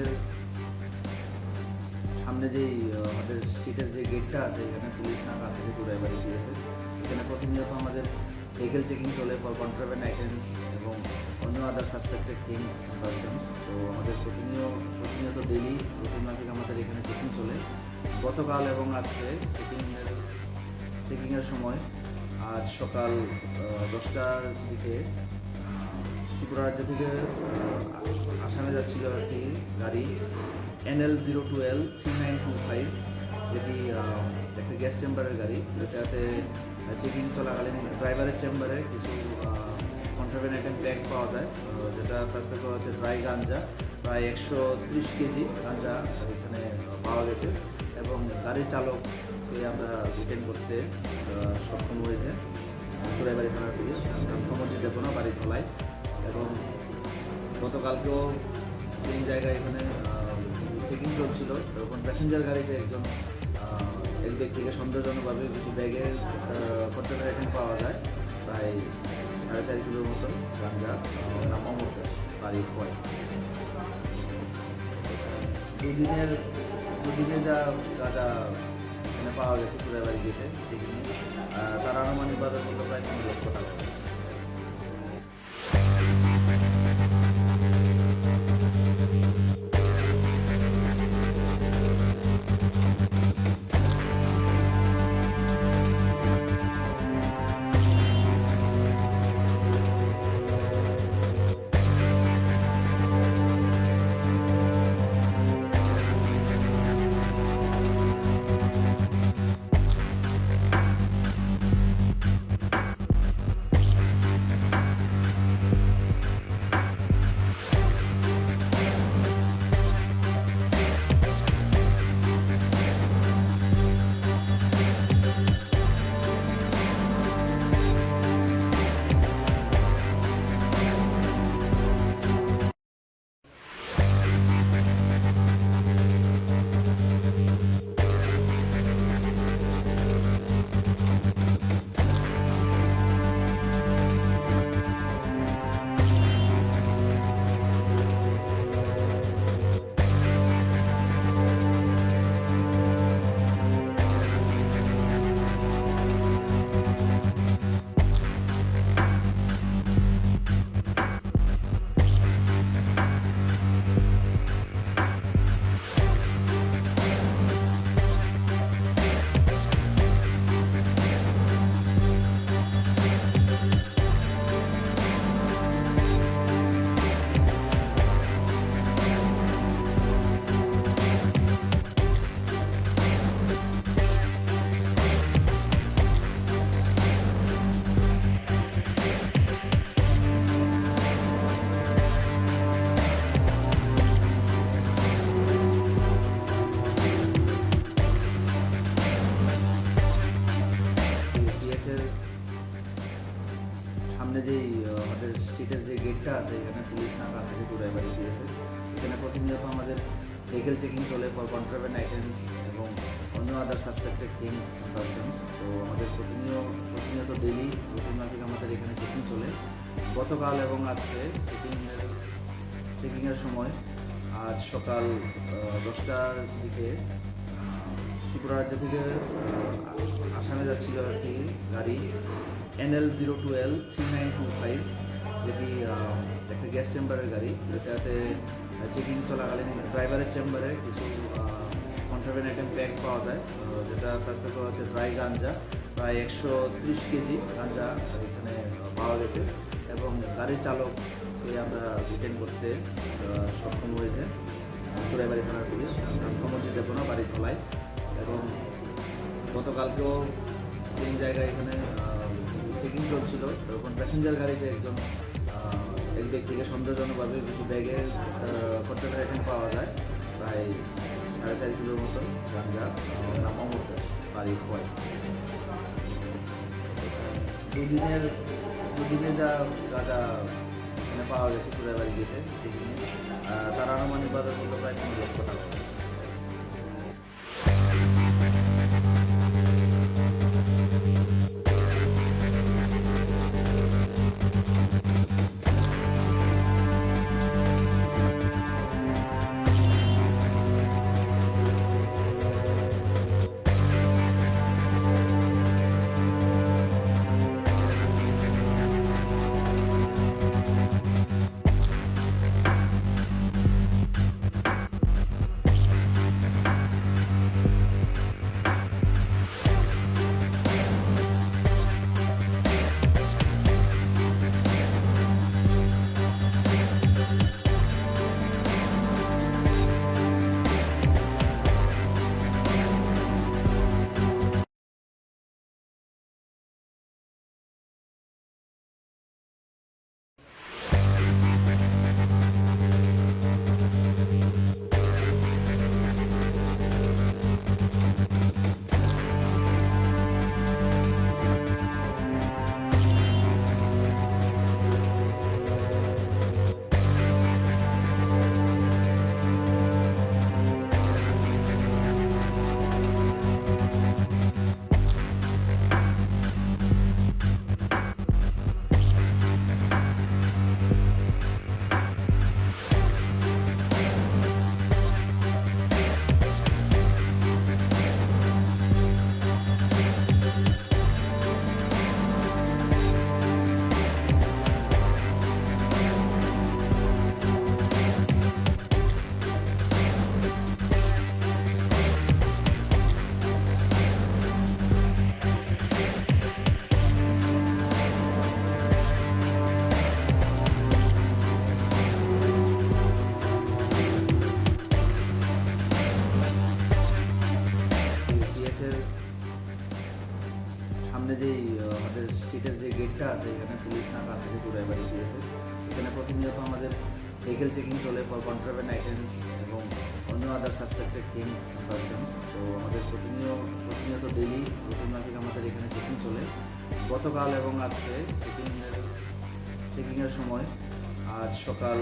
পিএসের সামনে যেই আমাদের স্ট্রিটের যে গেটটা আছে, এখানে পুলিশ নাকা থেকে ড্রাইভারি পিএসের এখানে প্রতিনিয়ত আমাদের ভেহিকেল চেকিং চলে ফর কন্ট্রাব্যান্ড আইটেমস এবং অন্য আদার সাসপেক্টেড থিংস পারসনস। তো আমাদের প্রতিনিয়ত ডেইলি রুটিন মাফিক আমাদের এখানে চেকিং চলে। গতকাল এবং আজকে চেকিংয়ের সময় আজ সকাল 10টার দিকে ত্রিপুরা রাজ্য থেকে আসামে যাচ্ছিল একটি গাড়ি NL02L3925, যেটি একটি গ্যাস চেম্বারের গাড়ি। এটাতে চেকিং চলাকালীন ড্রাইভারের চেম্বারে কিছু কন্ট্রাব্যান্ড আইটেম ব্যাগ পাওয়া যায়, যেটা সাসপেক্ট করা হচ্ছে ড্রাই গাঞ্জা। প্রায় 130 কেজি গাঞ্জা এখানে পাওয়া গেছে এবং গাড়ির চালককে আমরা ডিটেইন করতে সক্ষম হয়েছে চুড়াইবাড়ি থানার পুলিশ, সমর্জিত দেবনা বাড়ি ধলাই। এবং গতকালকেও সেই জায়গায় এখানে চেকিং চলছিল, তখন প্যাসেঞ্জার গাড়িতে এক ব্যক্তিকে সন্দেহজনকভাবে কিছু ব্যাগে কন্টেনার আইটেম পাওয়া যায়, প্রায় 4.5 কিলোর মতন গাঞ্জা। নাম অমর দাস, বাড়ি হয়। দুদিনে যা গাঁজা এখানে পাওয়া গেছে চুড়াইবাড়ি গেটে চেকিংয়ে, তার আনুমানিক বাজার মূল্য প্রায় 3 লক্ষ টাকা। সামনে যেই আমাদের স্ট্রিটের যে গেটটা আছে, এখানে পুলিশ নাকা থেকে ড্রাইভারি পিএসের এখানে প্রতিনিয়ত আমাদের ভেহিকেল চেকিং চলে ফর কন্ট্রাব্যান্ড আইটেমস এবং অন্য আদার সাসপেক্টেড থিংস পারসনস। তো আমাদের প্রতিনিয়ত ডেইলি রুটিন মাফিক আমাদের এখানে চেকিং চলে। গতকাল এবং আজকে চেকিংয়ের সময় আজ সকাল 10টার দিকে ত্রিপুরা রাজ্য থেকে আসামে যাচ্ছিল একটি গাড়ি NL02L3925, যেটি একটা গ্যাস চেম্বারের গাড়ি। এটাতে চেকিং চলাকালীন ড্রাইভারের চেম্বারে কিছু কন্ট্রাব্যান্ড আইটেম ব্যাগ পাওয়া যায়, যেটা সাসপেক্ট করা হচ্ছে ড্রাই গাঞ্জা। প্রায় 130 কেজি গাঞ্জা এখানে পাওয়া গেছে এবং গাড়ির চালককে আমরা ডিটেইন করতে সক্ষম হয়েছে চুড়াইবাড়ি থানার পুলিশ, সমর্জিত দেবনা বাড়ি ধলাই। এবং গতকালকেও সেই জায়গায় এখানে চেকিং চলছিল, তখন প্যাসেঞ্জার গাড়িতে এক ব্যক্তিকে সন্দেহজনকভাবে কিছু ব্যাগে কন্টেনার আইটেম পাওয়া যায়, প্রায় 4.5 কিলোর মতন গাঞ্জা। নাম অমর দাস, বাড়ি হয়। দুদিনে যা গাঁজা এখানে পাওয়া গেছে চুড়াইবাড়ি গেটে চেকিংয়ে, তার আনুমানিক বাজার মূল্য প্রায় 3 লক্ষ টাকা। আছে এখানে পুলিশ নাকা থেকে ড্রাইভারে দিয়েছে। এখানে প্রতিনিয়ত আমাদের ভেহিকেল চেকিং চলে ফর কন্ট্রাব্যান্ড আইটেমস এবং অন্য আদার সাসপেক্টেড থিংস পারসনস। তো আমাদের প্রতিনিয়ত ডেইলি রুটিন মাফিক আমাদের এখানে চেকিং চলে। গতকাল এবং আজকে চেকিংয়ের সময় আজ সকাল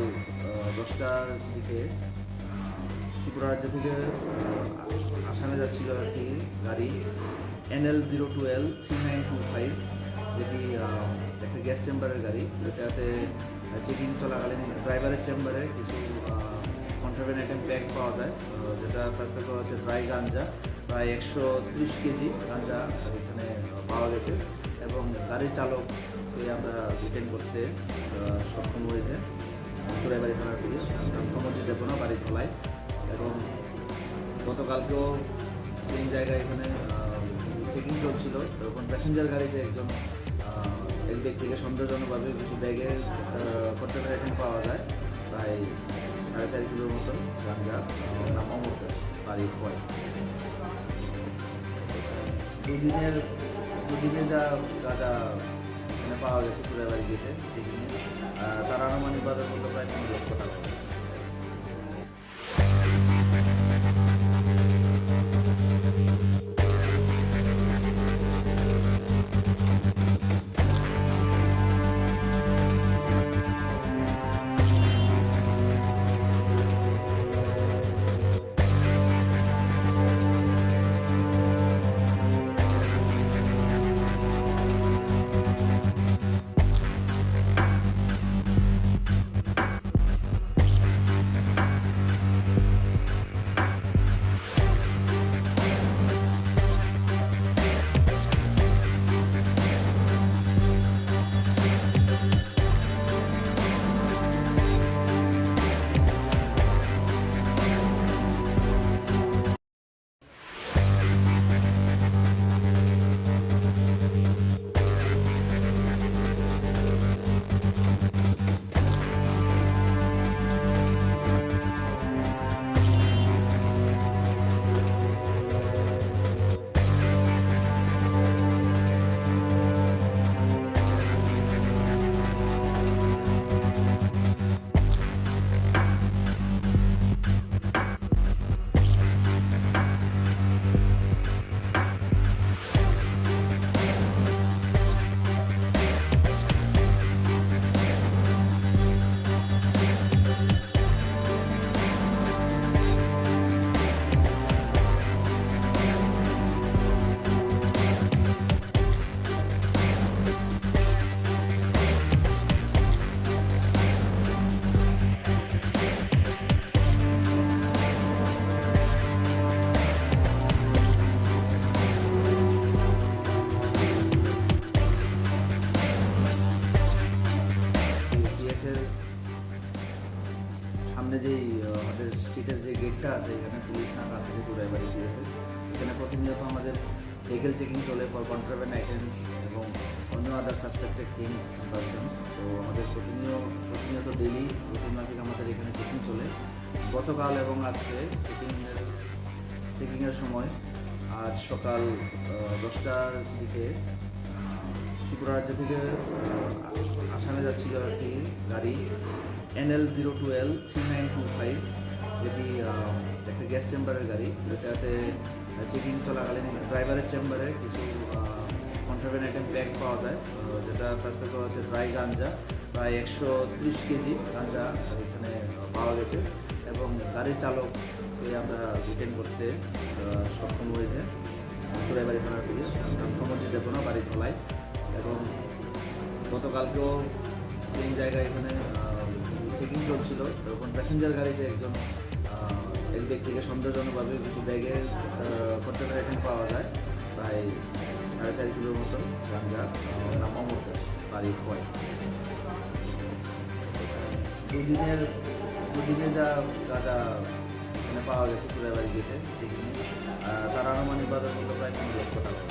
10টার দিকে ত্রিপুরা রাজ্য থেকে আসামে যাচ্ছিল একটি গাড়ি NL02L 3925, যেটি একটা গ্যাস চেম্বারের গাড়ি। যেটাতে চেকিং চলাকালীন ড্রাইভারের চেম্বারে কিছু কন্ট্রাব্যান্ড আইটেম ব্যাগ পাওয়া যায়, যেটা সাসপেক্ট করা হচ্ছে ড্রাই গাঞ্জা। প্রায় 130 কেজি গাঞ্জা এখানে পাওয়া গেছে এবং গাড়ির চালককে আমরা ডিটেইন করতে সক্ষম হয়েছে চুরাইবাড়ি থানার পুলিশ, সমর্জিত দেবনা বাড়ি ধলাই। এবং গতকালকেও সেই জায়গায় এখানে চেকিং চলছিল, তখন প্যাসেঞ্জার গাড়িতে এক ব্যক্তিকে সন্দেহজনকভাবে কিছু ব্যাগে কন্টেনার আইটেম পাওয়া যায়, প্রায় 4.5 কিলোর মতন গাঞ্জা। নাম অমর দাস, বাড়ি হয়। দুদিনে যা গাঁজা এখানে পাওয়া গেছে চুরাইবাড়ি গেটে চেকিংয়ে, তার আনুমানিক বাজার মূল্য প্রায় 3 লক্ষ টাকা। সামনে যেই আমাদের স্ট্রিটের যে গেটটা আছে এখানে পুলিশ নাকা থেকে ড্রাইভারে দিয়েছে। এখানে প্রতিনিয়ত আমাদের ভেহিকেল চেকিং চলে ফর কন্ট্রাব্যান্ড আইটেমস এবং অন্য আদার সাসপেক্টেড থিংস পারসনস। তো আমাদের প্রতিনিয়ত ডেইলি রুটিন মাফিক আমাদের এখানে চেকিং চলে। গতকাল এবং আজকে চেকিংয়ের সময় আজ সকাল 10টার দিকে ত্রিপুরা রাজ্য থেকে আসামে যাচ্ছিল একটি গাড়ি NL02L 3925, যেটি একটা গ্যাস চেম্বারের গাড়ি। যেটাতে চেকিং চলাকালীন ড্রাইভারের চেম্বারে কিছু কন্ট্রাব্যান্ড আইটেম ব্যাগ পাওয়া যায়, যেটা সাসপেক্ট করা হচ্ছে ড্রাই গাঞ্জা। প্রায় 130 কেজি গাঞ্জা এখানে পাওয়া গেছে এবং গাড়ির চালককে আমরা ডিটেইন করতে সক্ষম হয়েছে চুরাইবাড়ি থানার পুলিশ, সমর্জিত দেবনা বাড়ি ধলাই। এবং গতকালকেও সেই জায়গায় এখানে চেকিং চলছিল, তখন প্যাসেঞ্জার গাড়িতে এক ব্যক্তিকে সন্দেহজনকভাবে কিছু ব্যাগে কন্টেনার আইটেম পাওয়া যায়, প্রায় 4.5 কিলোর মতন গাঞ্জা। নাম অমর দাস, বাড়ি হয়। দুদিনে যা গাঁজা এখানে পাওয়া গেছে চুরাইবাড়ি গেটে চেকিংয়ে, তার আনুমানিক বাজার মূল্য প্রায় 3 লক্ষ টাকা।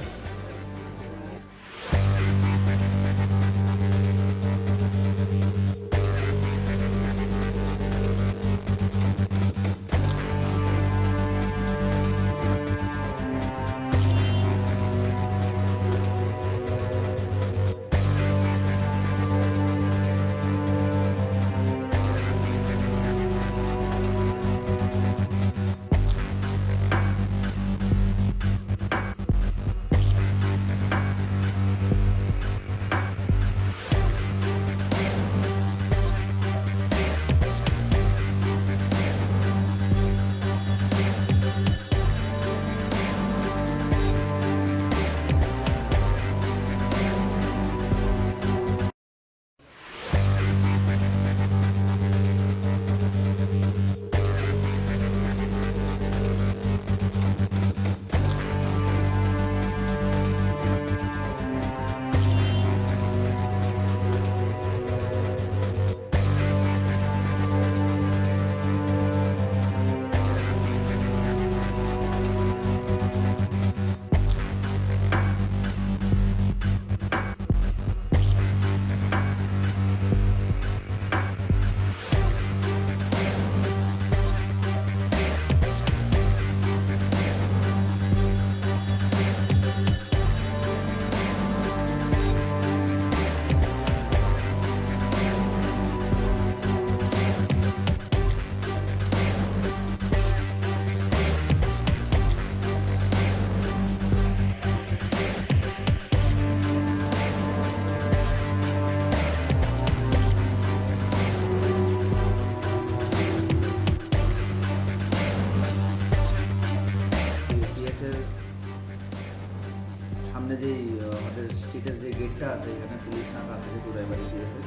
গেটটা আছে এখানে পুলিশ নাকা থেকে ড্রাইভার দিয়েছে।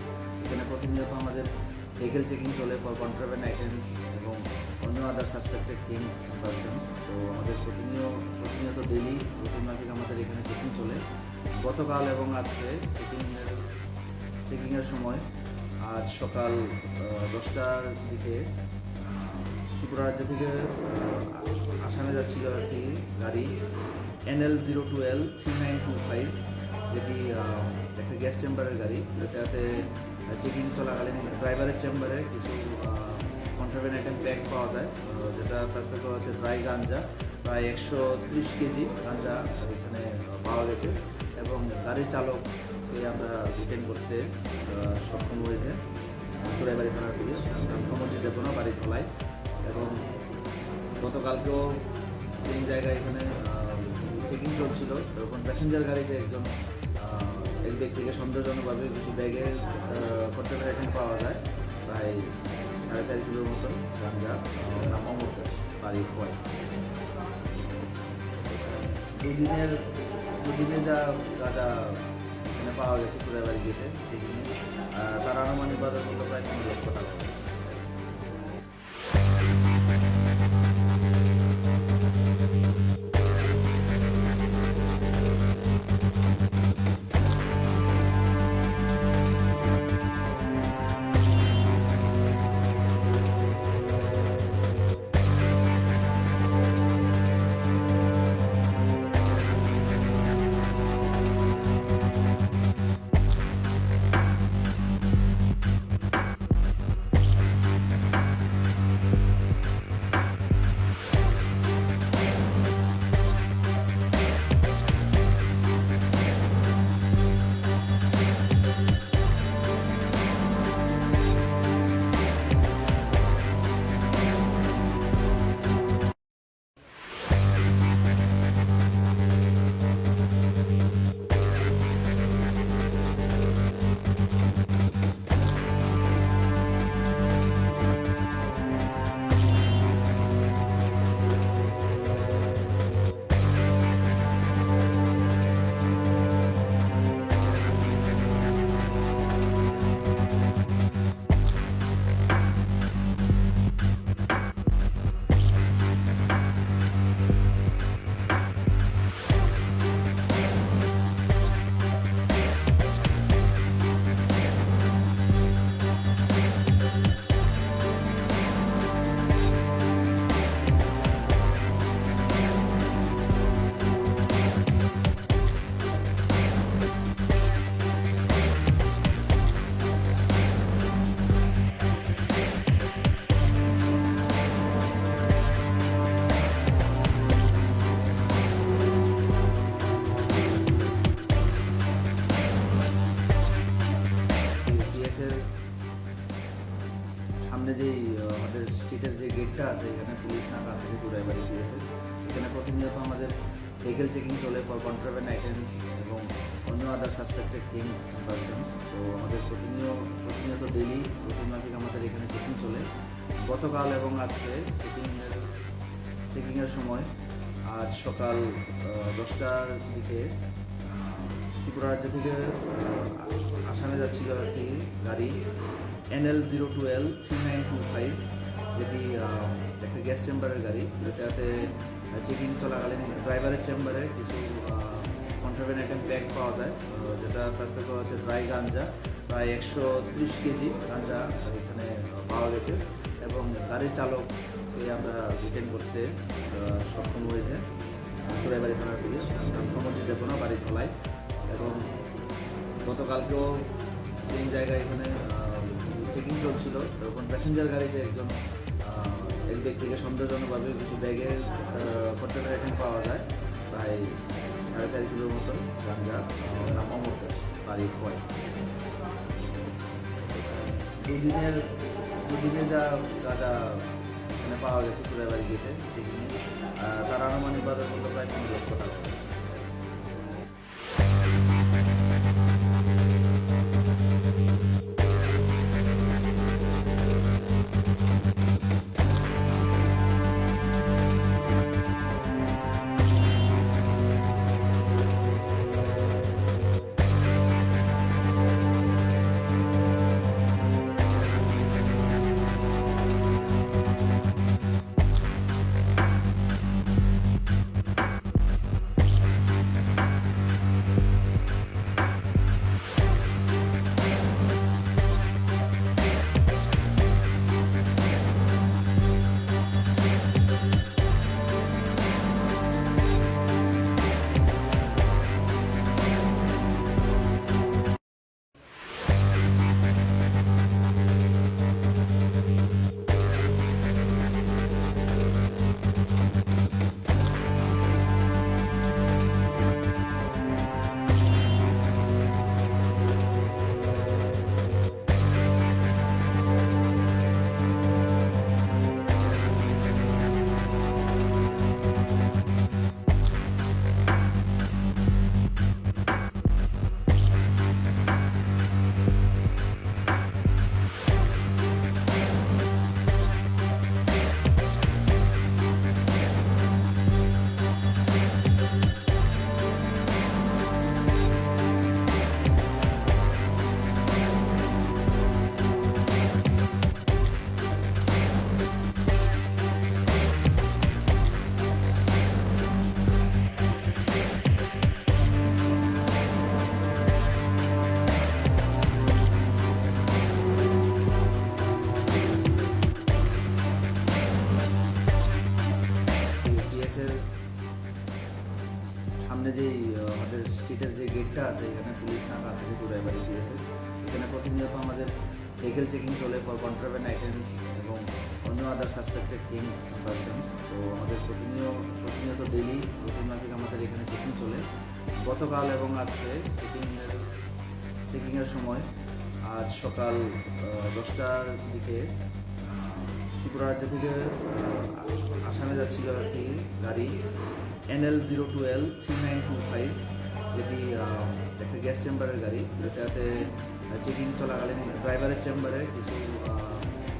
এখানে প্রতিনিয়ত আমাদের ভেহিকেল চেকিং চলে ফর কন্ট্রাব্যান্ড আইটেমস এবং অন্য আদার সাসপেক্টেড থিংস পারসনস। তো আমাদের প্রতিনিয়ত ডেইলি রুটিন মাফিক আমাদের এখানে চেকিং চলে। গতকাল এবং আজকে চেকিংয়ের সময় আজ সকাল 10টার দিকে ত্রিপুরা রাজ্য থেকে আসামে যাচ্ছিল একটি গাড়ি NL02L3925, যেটি একটা গ্যাস চেম্বারের গাড়ি। এটাতে চেকিং চলাকালীন ড্রাইভারের চেম্বারে কিছু কন্ট্রাব্যান্ড আইটেম ব্যাগ পাওয়া যায়, যেটা সাসপেক্ট করা হচ্ছে ড্রাই গাঞ্জা। প্রায় 130 কেজি গাঞ্জা এখানে পাওয়া গেছে এবং গাড়ির চালককে আমরা ডিটেইন করতে সক্ষম হয়েছে চুরাইবাড়ি থানার পুলিশ, সমর্জিত দেবনা বাড়ি ধলাই। এবং গতকালকেও সেই জায়গায় এখানে চেকিং চলছিল, তখন প্যাসেঞ্জার গাড়িতে এক ব্যক্তিকে সন্দেহজনকভাবে কিছু ব্যাগে কন্টেনার আইটেম পাওয়া যায়, প্রায় 4.5 কিলোর মতন গাঞ্জা। নাম অমর দাস, বাড়ি হয়। দুদিনে যা গাঁজা এখানে পাওয়া গেছে চুরাইবাড়ি গেটে চেকিংয়ে, তার আনুমানিক বাজার মূল্য প্রায় 3 লক্ষ টাকা। সামনে যেই আমাদের স্ট্রিটের যে গেটটা আছে এখানে পুলিশ নাকা থেকে ড্রাইভার দিয়েছে। এখানে প্রতিনিয়ত আমাদের ভেহিকেল চেকিং চলে ফর কন্ট্রাব্যান্ড আইটেমস এবং অন্য আদার সাসপেক্টেড থিংস পারসনস। তো আমাদের প্রতিনিয়ত ডেইলি রুটিন মাফিক আমাদের এখানে চেকিং চলে। গতকাল এবং আজকে চেকিংয়ের সময় আজ সকাল 10টার দিকে ত্রিপুরা রাজ্য থেকে আসামে যাচ্ছিল একটি গাড়ি NL02L3925, যেটি একটা গ্যাস চেম্বারের গাড়ি। এটাতে চেকিং চলাকালীন ড্রাইভারের চেম্বারে কিছু কন্ট্রাব্যান্ড আইটেম ব্যাগ পাওয়া যায়, যেটা সাসপেক্ট করা হচ্ছে ড্রাই গাঞ্জা। প্রায় 130 কেজি গাঞ্জা এখানে পাওয়া গেছে এবং গাড়ির চালককে আমরা ডিটেইন করতে সক্ষম হয়েছে চুরাইবাড়ি থানার পুলিশ, সমর্জিত দেবনা বাড়ি ধলাই। এবং গতকালকেও সেই জায়গায় এখানে চেকিং চলছিল, তখন প্যাসেঞ্জার গাড়িতে এক ব্যক্তিকে সন্দেহজনকভাবে কিছু ব্যাগে কন্টেনার আইটেম পাওয়া যায়, প্রায় 4.5 কিলোর মতন গাঞ্জা। নাম অমর দাস, বাড়ি হয়। দুদিনে যা গাঁজা এখানে পাওয়া গেছে চুরাইবাড়ি গেটে চেকিংয়ে, তার আনুমানিক বাজার মূল্য প্রায় 3 লক্ষ টাকা। সামনে যেই আমাদের স্ট্রিটের যে গেটটা আছে এখানে পুলিশ নাকা থেকে ড্রাইভার এসেছে। এখানে প্রতিনিয়ত আমাদের ভেহিকেল চেকিং চলে ফর কন্ট্রাব্যান্ড আইটেমস এবং অন্য আদার সাসপেক্টেড থিংস পারসনস। তো আমাদের প্রতিনিয়ত ডেইলি রুটিন মাফিক আমাদের এখানে চেকিং চলে। গতকাল এবং আজকে চেকিংয়ের সময় আজ সকাল 10টার দিকে ত্রিপুরা রাজ্য থেকে আসামে যাচ্ছিল একটি গাড়ি NL02L3925, যেটি একটা গ্যাস চেম্বারের গাড়ি। যেটাতে চেকিং চলাকালীন ড্রাইভারের চেম্বারে কিছু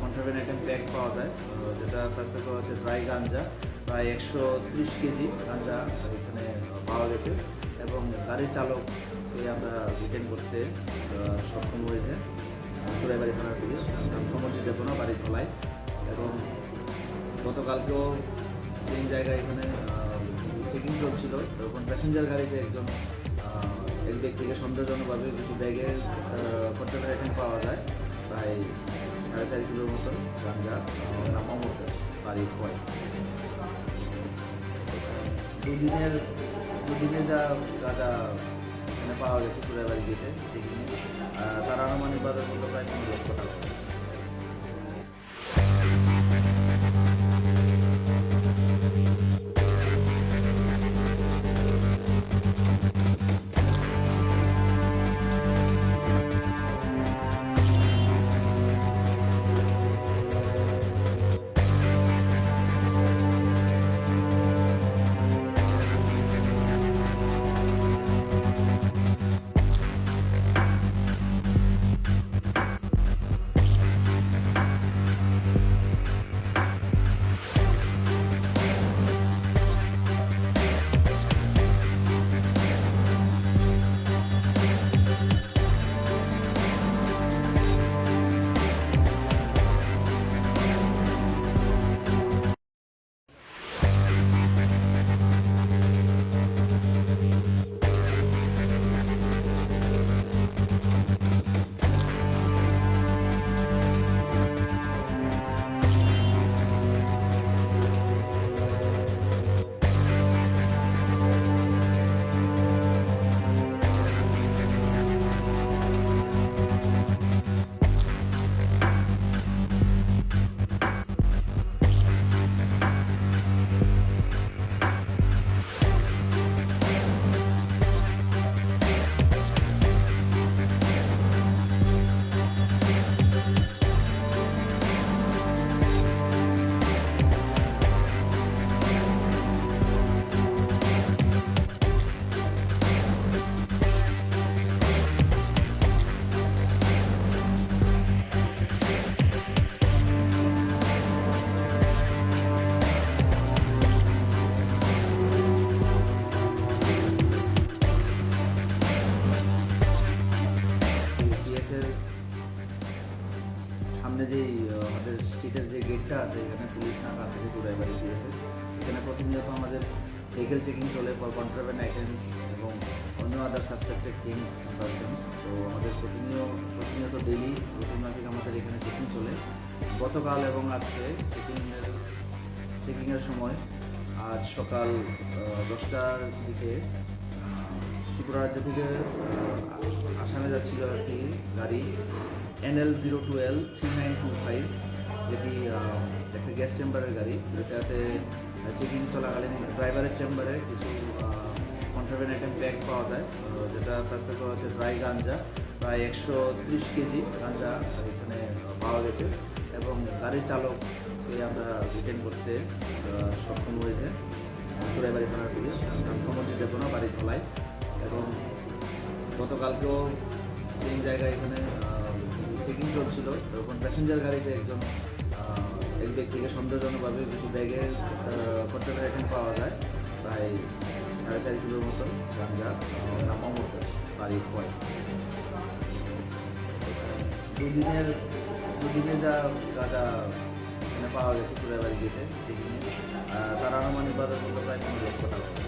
কন্ট্রাব্যান্ড আইটেম ব্যাগ পাওয়া যায়, যেটা সাসপেক্ট করা হচ্ছে ড্রাই গাঞ্জা, প্রায় 130 কেজি গাঞ্জা এখানে পাওয়া গেছে এবং গাড়ির চালককে আমরা রিটেন করতে সক্ষম হয়েছে চুরাইবাড়ি থানার পুলিশ, সমর্জিত কোনো বাড়ি ধলাই। এবং গতকালকেও সেই জায়গায় এখানে চেকিং চলছিল, তখন প্যাসেঞ্জার গাড়িতে এক ব্যক্তিকে সন্দেহজনকভাবে কিছু ব্যাগে কন্টেনার আইটেম পাওয়া যায়, প্রায় 4.5 কিলোর মতন গাঞ্জা নামামতে বাড়ি হয়। দুদিনে যা গাঁজা এখানে পাওয়া গেছে চুরাইবাড়ি গেটে চেকিংয়ে, তার আনুমানিক বাজার মূল্য প্রায় 3 লক্ষ টাকা। সামনে যেই আমাদের স্ট্রিটের যে গেটটা আছে এখানে পুলিশ নাকা থেকে ড্রাইভার এসেছে। এখানে প্রতিনিয়ত আমাদের ভেহিকেল চেকিং চলে ফর কন্ট্রাব্যান্ড আইটেমস এবং অন্য আদার সাসপেক্টেড থিংস পারসনস। তো আমাদের প্রতিনিয়ত ডেইলি রুটিন মাফিক আমাদের এখানে চেকিং চলে। গতকাল এবং আজকে চেকিংয়ের সময় আজ সকাল 10টার দিকে ত্রিপুরা রাজ্য থেকে আসামে যাচ্ছিল একটি গাড়ি NL02L3925, যেটি একটা গ্যাস চেম্বারের গাড়ি। যেটাতে চেকিং চলাকালীন ড্রাইভারের চেম্বারে কিছু কন্ট্রাব্যান্ড আইটেম ব্যাগ পাওয়া যায়, যেটা সাসপেক্ট করা হচ্ছে ড্রাই গাঞ্জা, প্রায় 130 কেজি গাঞ্জা এখানে পাওয়া গেছে এবং গাড়ির চালককে আমরা রিটেন করতে সক্ষম হয়েছে চুরাইবাড়ি থানার পুলিশ, সমর্জিত কোনো বাড়ি ধলাই। এবং গতকালকেও সেই জায়গায় এখানে চেকিং চলছিল, তখন প্যাসেঞ্জার গাড়িতে এক ব্যক্তিকে সন্দেহজনকভাবে কিছু ব্যাগে কন্টেনার আইটেম পাওয়া যায়, প্রায় 4.5 কিলোর মতন গাঞ্জা নামামতে বাড়ি হয়। দুদিনে যা গাঁজা এখানে পাওয়া গেছে চুরাইবাড়ি গেটে চেকিংয়ে, তার আনুমানিক বাজার মূল্য প্রায় 3 লক্ষ টাকা।